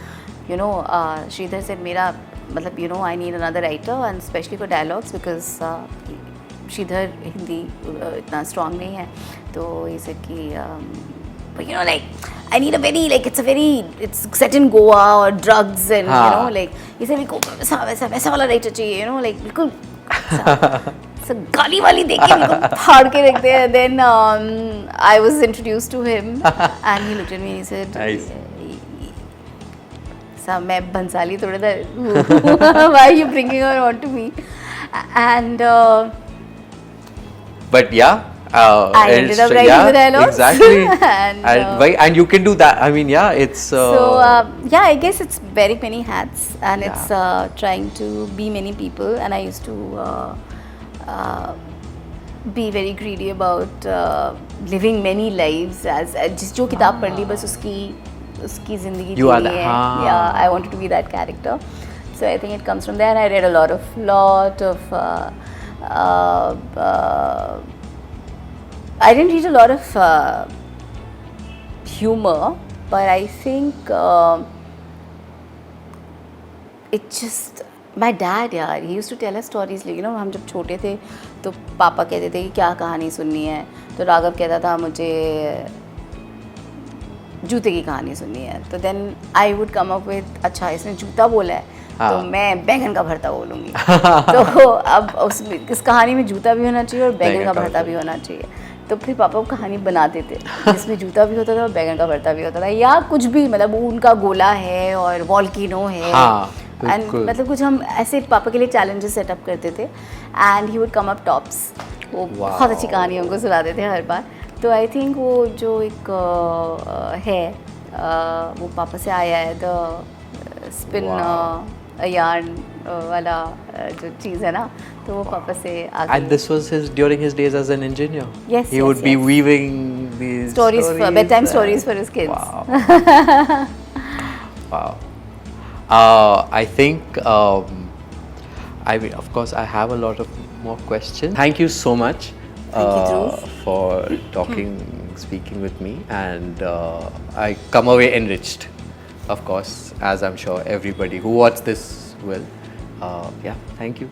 you know, Sridhar said मेरा मतलब, you know, I need another writer and especially for dialogues because Sridhar Hindi इतना strong नहीं है, तो he said कि but you know, like, I need a very, like, it's set in Goa or drugs and, you know, like, he said, मेरे को वैसा वाला writer चाहिए, you know, like, बिल्कुल गाली वाली देके बिल्कुल फाड़ के रखते हैं. Then I was introduced to him and he looked at me and he said, Nice. मैं बंसाली थोड़ा था, why are you bringing her on to me? And But yeah, I ended up writing the dialogues. Exactly. And, and you can do that. I mean, yeah, it's. So yeah, I guess it's wearing many hats, and it's trying to be many people. And I used to be very greedy about living many lives. As जिस जो किताब पढ़ ली बस उसकी जिंदगी You are जीनी है. that. Yeah, I wanted to be that character. So I think it comes from there. And I read a lot of. I didn't read a lot of humor, but I think it just my dad, यार, he used to tell us stories. Like, you know, हम जब छोटे थे तो पापा कहते थे कि क्या कहानी सुननी है, तो राघव कहता था मुझे जूते की कहानी सुननी है. तो then I would come up with, अच्छा इसने जूता बोला है तो मैं बैंगन का भरता बोलूँगी. तो अब इस कहानी में जूता भी होना चाहिए और बैंगन का भरता भी होना चाहिए. तो फिर पापा वो कहानी बनाते थे जिसमें जूता भी होता था और बैंगन का भरता भी होता था, या कुछ भी, मतलब उनका गोला है और वॉल्किनो है. एंड मतलब कुछ हम ऐसे पापा के लिए चैलेंजेस सेटअप करते थे. And he would come up tops. वो बहुत अच्छी कहानी हमको सुनाते थे हर बार. तो आई थिंक वो जो एक है वो पापा से आया है, द स्पिन यार्न वाला जो चीज़ है ना, तो वो पापा से आ गई. And this was during his days as an engineer. Yes, he would be weaving these stories for bedtime stories for his kids. Wow. Wow. I think I mean, of course, I have a lot of more questions. Thank you so much for talking, speaking with me, and I come away enriched, of course, as I'm sure everybody who watched this will. Yeah, thank you.